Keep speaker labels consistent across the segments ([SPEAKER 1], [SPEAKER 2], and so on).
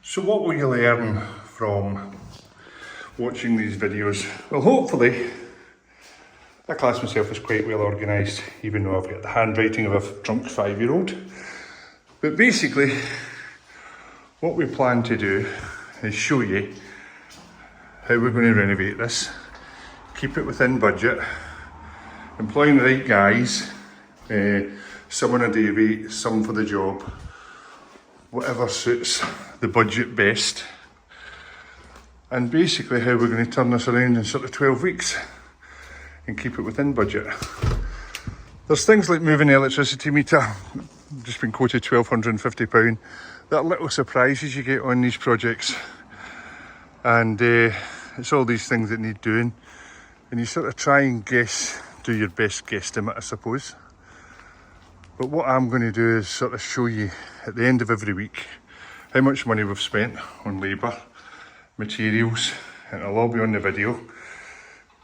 [SPEAKER 1] So what will you learn from watching these videos? Well, hopefully, I class myself as quite well organised, even though I've got the handwriting of a drunk 5-year-old. But basically, what we plan to do is show you how we're going to renovate this, keep it within budget, employing the right guys, some on a day rate, some for the job, whatever suits the budget best, and basically how we're going to turn this around in sort of 12 weeks and keep it within budget. There's things like moving the electricity meter, just been quoted £1,250. That are little surprises you get on these projects, and it's all these things that need doing, and you sort of try and do your best guesstimate, I suppose. But what I'm going to do is sort of show you at the end of every week how much money we've spent on labour, materials, and it'll all be on the video.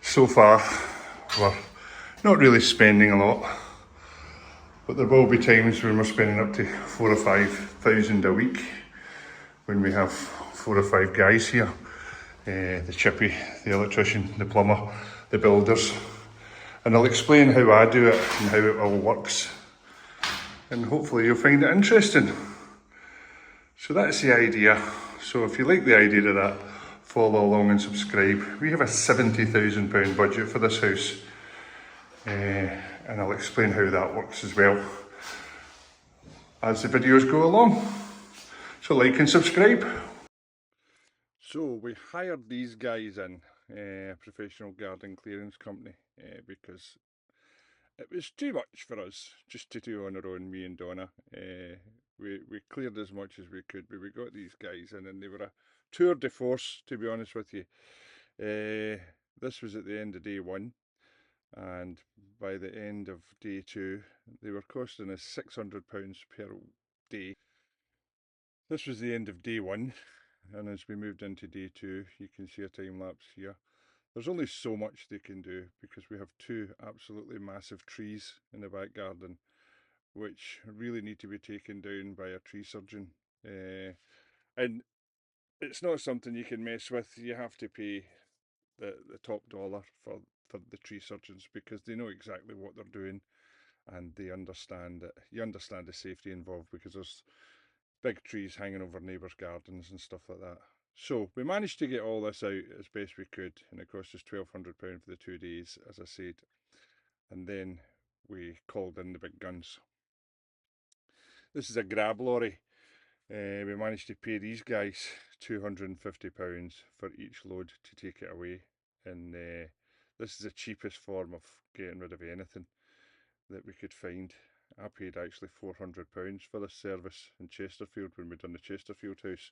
[SPEAKER 1] So far, we're not really spending a lot, but there will be times when we're spending up to 4,000 or 5,000 a week when we have 4 or 5 guys here. The chippy, the electrician, the plumber, the builders. And I'll explain how I do it and how it all works. And hopefully you'll find it interesting. So that's the idea. So if you like the idea of that, follow along and subscribe. We have a £70,000 budget for this house. And I'll explain how that works as well as the videos go along. So like and subscribe. So we hired these guys in, a professional garden clearance company, because it was too much for us just to do on our own, me and Donna. We cleared as much as we could, but we got these guys in and they were a tour de force, to be honest with you. This was at the end of day 1, and by the end of day 2 they were costing us £600 per day. This was the end of day 1, and as we moved into day 2 you can see a time lapse here. There's only so much they can do because we have 2 absolutely massive trees in the back garden which really need to be taken down by a tree surgeon, and it's not something you can mess with. You have to pay the top dollar for the tree surgeons because they know exactly what they're doing and they understand it. You understand the safety involved because there's big trees hanging over neighbours' gardens and stuff like that. So we managed to get all this out as best we could, and it cost us £1,200 for the 2 days, as I said. And then we called in the big guns. This is a grab lorry. We managed to pay these guys £250 for each load to take it away, and this is the cheapest form of getting rid of anything that we could find. I paid actually £400 for this service in Chesterfield when we'd done the Chesterfield house,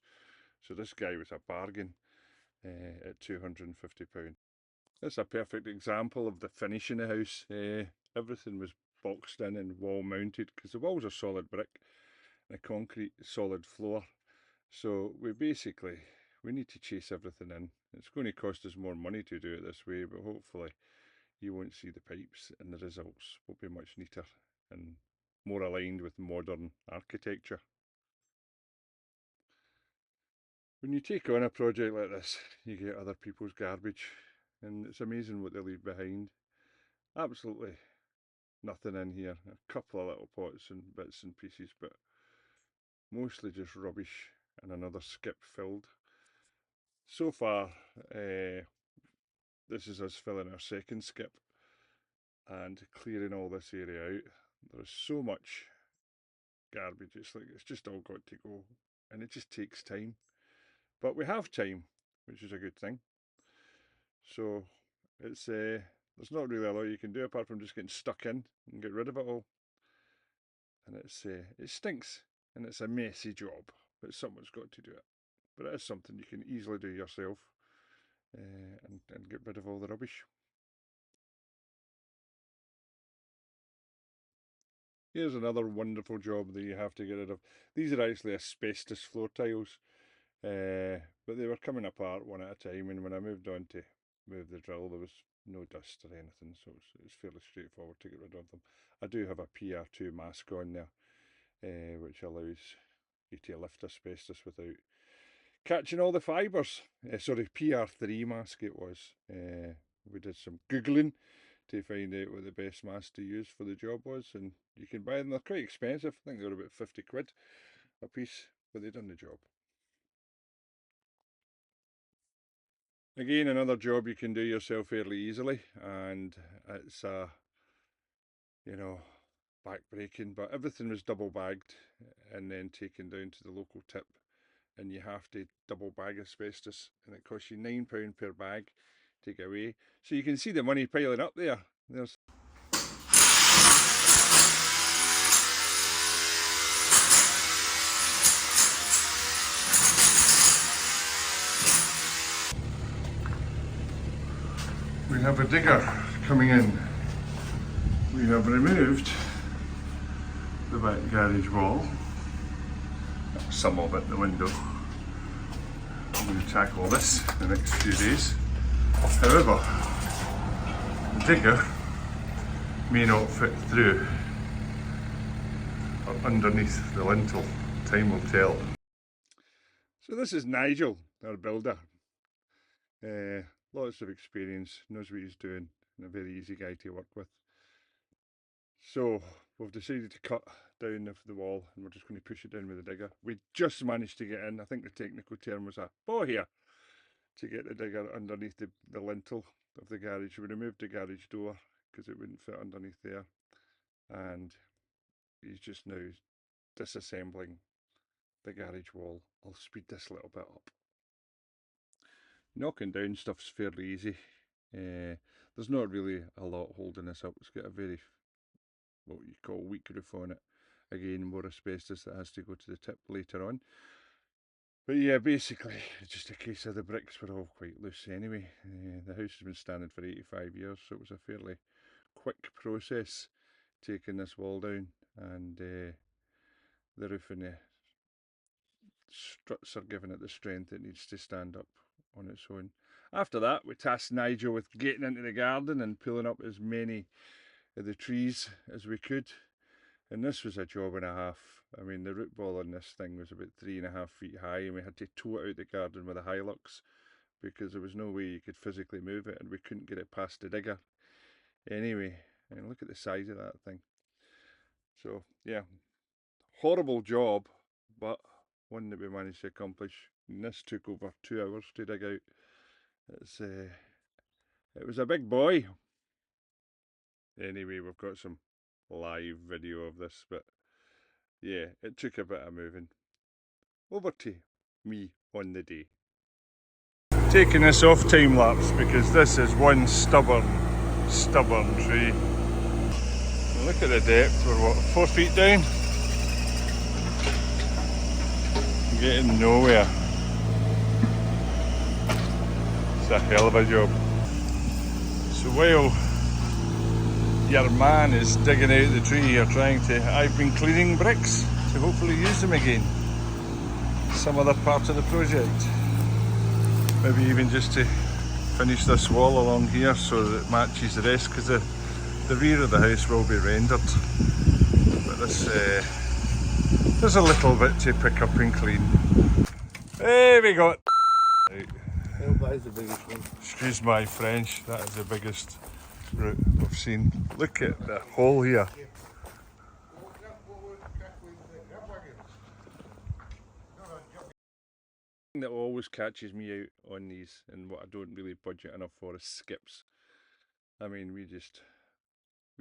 [SPEAKER 1] so this guy was a bargain at £250. That's a perfect example of the finish in the house. Everything was boxed in and wall mounted because the walls are solid brick and a concrete solid floor. So we need to chase everything in. It's going to cost us more money to do it this way, but hopefully you won't see the pipes and the results will be much neater and more aligned with modern architecture. When you take on a project like this, you get other people's garbage, and it's amazing what they leave behind. Absolutely nothing in here. A couple of little pots and bits and pieces, but mostly just rubbish and another skip filled. So far, this is us filling our second skip and clearing all this area out. There's so much garbage, it's just all got to go, and it just takes time. But we have time, which is a good thing. So it's there's not really a lot you can do apart from just getting stuck in and get rid of it all. And it stinks and it's a messy job, but someone's got to do it. But it is something you can easily do yourself, and get rid of all the rubbish. Here's another wonderful job that you have to get rid of. These are actually asbestos floor tiles, but they were coming apart one at a time, and when I moved on to move the drill there was no dust or anything, so it's fairly straightforward to get rid of them. I do have a PR2 mask on there, which allows you to lift asbestos without catching all the fibres. Sorry, PR3 mask it was. We did some Googling to find out what the best mask to use for the job was, and you can buy them. They're quite expensive. I think they're about 50 quid a piece, but they've done the job. Again, another job you can do yourself fairly easily, and it's you know, back-breaking, but everything was double bagged and then taken down to the local tip, and you have to double bag asbestos, and it costs you £9 per bag to get away. So you can see the money piling up there. There's we have a digger coming in. We have removed the back garage wall, some of it, the window. I'm going to tackle this the next few days. However, the digger may not fit through or underneath the lintel. Time will tell. So this is Nigel, our builder. Lots of experience, knows what he's doing, and a very easy guy to work with. So we've decided to cut down the wall, and we're just going to push it down with the digger. We just managed to get in, I think the technical term was a here, to get the digger underneath the lintel of the garage. We removed the garage door because it wouldn't fit underneath there, and he's just now disassembling the garage wall. I'll speed this a little bit up. Knocking down stuff's fairly easy. There's not really a lot holding this up. It's got a very, what you call, weak roof on it. Again, more asbestos that has to go to the tip later on. But yeah, basically, it's just a case of the bricks were all quite loose anyway. The house has been standing for 85 years, so it was a fairly quick process taking this wall down, and the roof and the struts are giving it the strength it needs to stand up on its own. After that, we tasked Nigel with getting into the garden and pulling up as many of the trees as we could. And this was a job and a half. I mean, the root ball on this thing was about 3.5 feet high, and we had to tow it out the garden with a Hilux because there was no way you could physically move it, and we couldn't get it past the digger. Anyway, and look at the size of that thing. So yeah, horrible job, but one that we managed to accomplish. And this took over 2 hours to dig out. It was a big boy. Anyway, we've got some live video of this, but yeah, it took a bit of moving. Over to me on the day. Taking this off time lapse because this is one stubborn tree. And look at the depth, we're what, 4 feet down? Getting nowhere. It's a hell of a job. So while your man is digging out the tree here I've been cleaning bricks to hopefully use them again. Some other part of the project. Maybe even just to finish this wall along here so that it matches the rest, because the rear of the house will be rendered. But there's a little bit to pick up and clean. Hey, we got...
[SPEAKER 2] That is the biggest one.
[SPEAKER 1] Excuse my French, that is the biggest root we've seen. Look at the hole here. The thing that always catches me out on these, and what I don't really budget enough for, is skips. I mean, we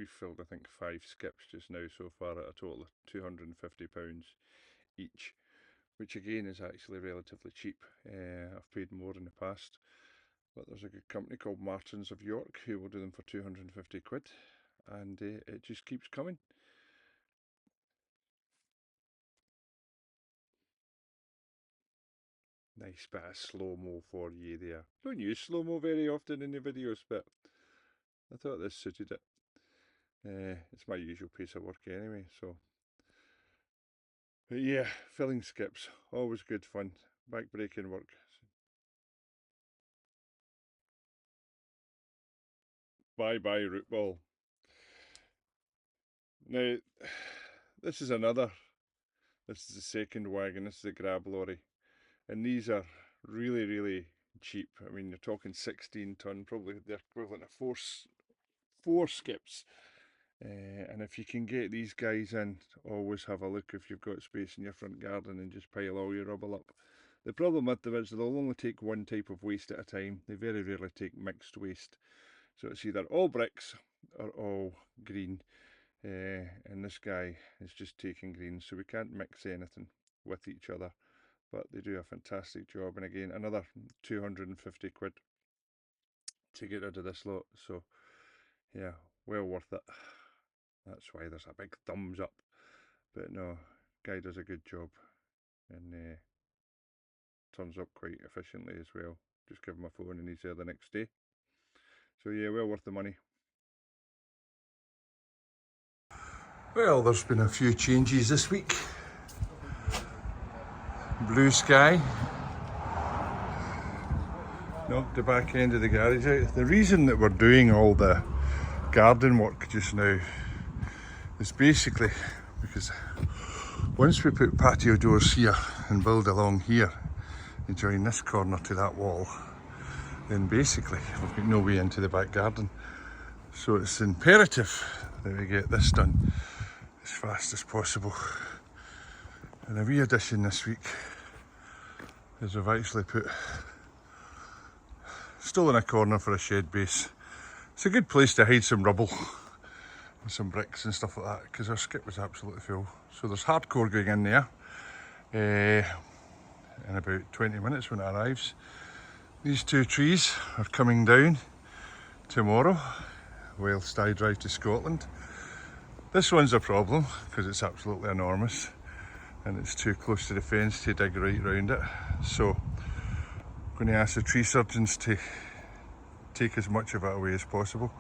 [SPEAKER 1] filled I think 5 skips just now so far at a total of £250 each, which again is actually relatively cheap. I've paid more in the past, but there's a good company called Martins of York who will do them for 250 quid, and it just keeps coming. Nice bit of slow-mo for you there. Don't use slow-mo very often in the videos, but I thought this suited it. It's my usual piece of work anyway, so. But yeah, filling skips, always good fun. Back-breaking work. Bye-bye root ball. Now, this is the second wagon, this is the grab lorry. and these are really cheap. I mean, you're talking 16 ton, probably the equivalent of four skips. And if you can get these guys in, always have a look if you've got space in your front garden and just pile all your rubble up. The problem with them is they'll only take one type of waste at a time. They very rarely take mixed waste. So it's either all bricks or all green. And this guy is just taking green, so we can't mix anything with each other. But they do a fantastic job. And again, another 250 quid to get rid of this lot. So yeah, well worth it. That's why there's a big thumbs up. But no, guy does a good job and turns up quite efficiently as well. Just give him a phone and he's there the next day. So yeah, well worth the money. Well, there's been a few changes this week. Blue sky. Knocked the back end of the garage out. The reason that we're doing all the garden work just now is basically because once we put patio doors here and build along here and join this corner to that wall, then basically we've got no way into the back garden. So it's imperative that we get this done as fast as possible. And a wee addition this week is we've actually put still in a corner for a shed base. It's a good place to hide some rubble and some bricks and stuff like that, because our skip was absolutely full. So there's hardcore going in there in about 20 minutes when it arrives. These two trees are coming down tomorrow whilst I drive to Scotland. This one's a problem because it's absolutely enormous and it's too close to the fence to dig right round it. So I'm going to ask the tree surgeons to take as much of it away as possible.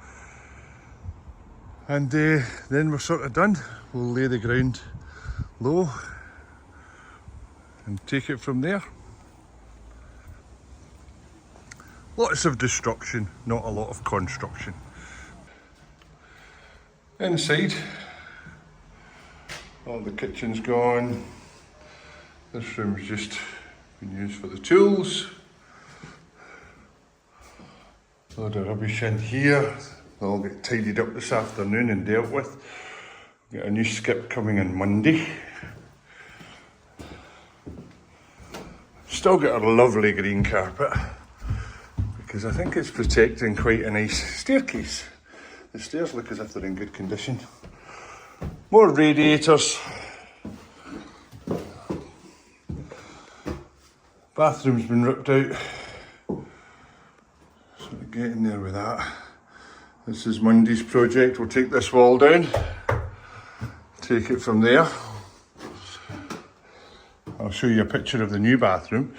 [SPEAKER 1] And then we're sort of done. We'll lay the ground low and take it from there. Lots of destruction, not a lot of construction. Inside, all the kitchen's gone. This room's just been used for the tools. A load of rubbish in here. They'll all get tidied up this afternoon and dealt with. We've got a new skip coming in Monday. Still got a lovely green carpet because I think it's protecting quite a nice staircase. The stairs look as if they're in good condition. More radiators. Bathroom's been ripped out. So we're getting there with that. This is Monday's project. We'll take this wall down, take it from there. I'll show you a picture of the new bathroom.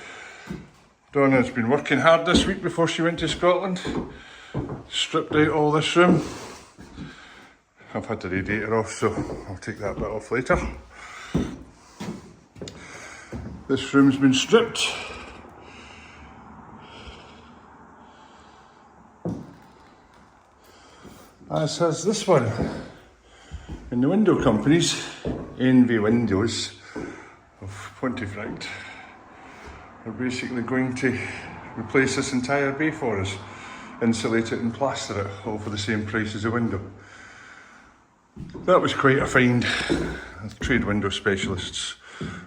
[SPEAKER 1] Donna's been working hard this week before she went to Scotland. Stripped out all this room. I've had the radiator off, so I'll take that bit off later. This room's been stripped. As has this one. And the window companies, Envy Windows of Pontefract, are basically going to replace this entire bay for us, insulate it and plaster it, all for the same price as a window. That was quite a find. Trade window specialists,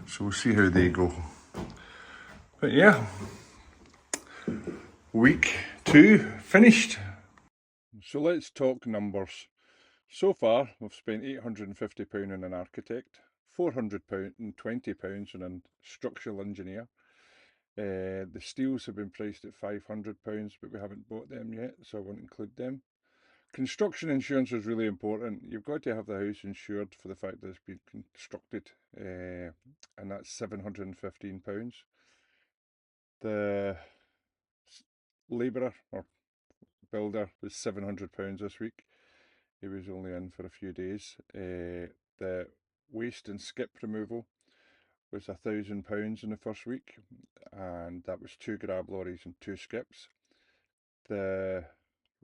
[SPEAKER 1] so we'll see how they go. But yeah, week 2 finished. So let's talk numbers. So far, we've spent £850 on an architect, £420 on a structural engineer. The steels have been priced at £500, but we haven't bought them yet, so I won't include them. Construction insurance is really important. You've got to have the house insured for the fact that it's been constructed, and that's £715. The labourer or builder was £700 this week. He was only in for a few days. The waste and skip removal was £1,000 in the first week, and that was 2 grab lorries and 2 skips. The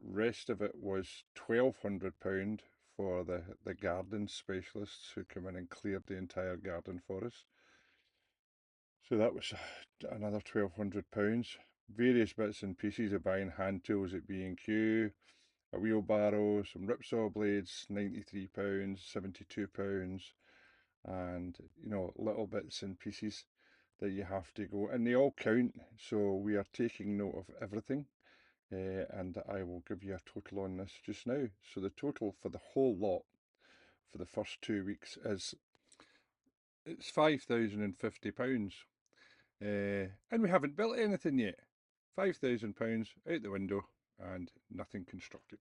[SPEAKER 1] rest of it was £1,200 for the garden specialists who come in and cleared the entire garden for us. So that was another £1,200. Various bits and pieces of buying hand tools at B&Q, a wheelbarrow, some ripsaw blades, £93, £72, and you know, little bits and pieces that you have to go, and they all count, so we are taking note of everything. And I will give you a total on this just now. So the total for the whole lot for the first 2 weeks is it's £5,050. And we haven't built anything yet. £5,000 out the window and nothing constructed.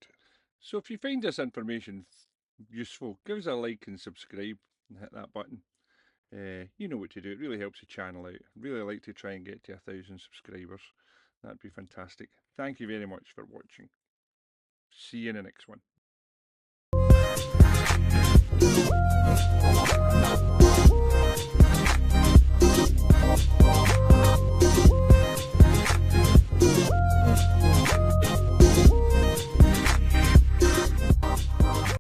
[SPEAKER 1] So if you find this information useful, give us a like and subscribe and hit that button. You know what to do. It really helps the channel out. I'd really like to try and get to 1,000 subscribers. That'd be fantastic. Thank you very much for watching. See you in the next one.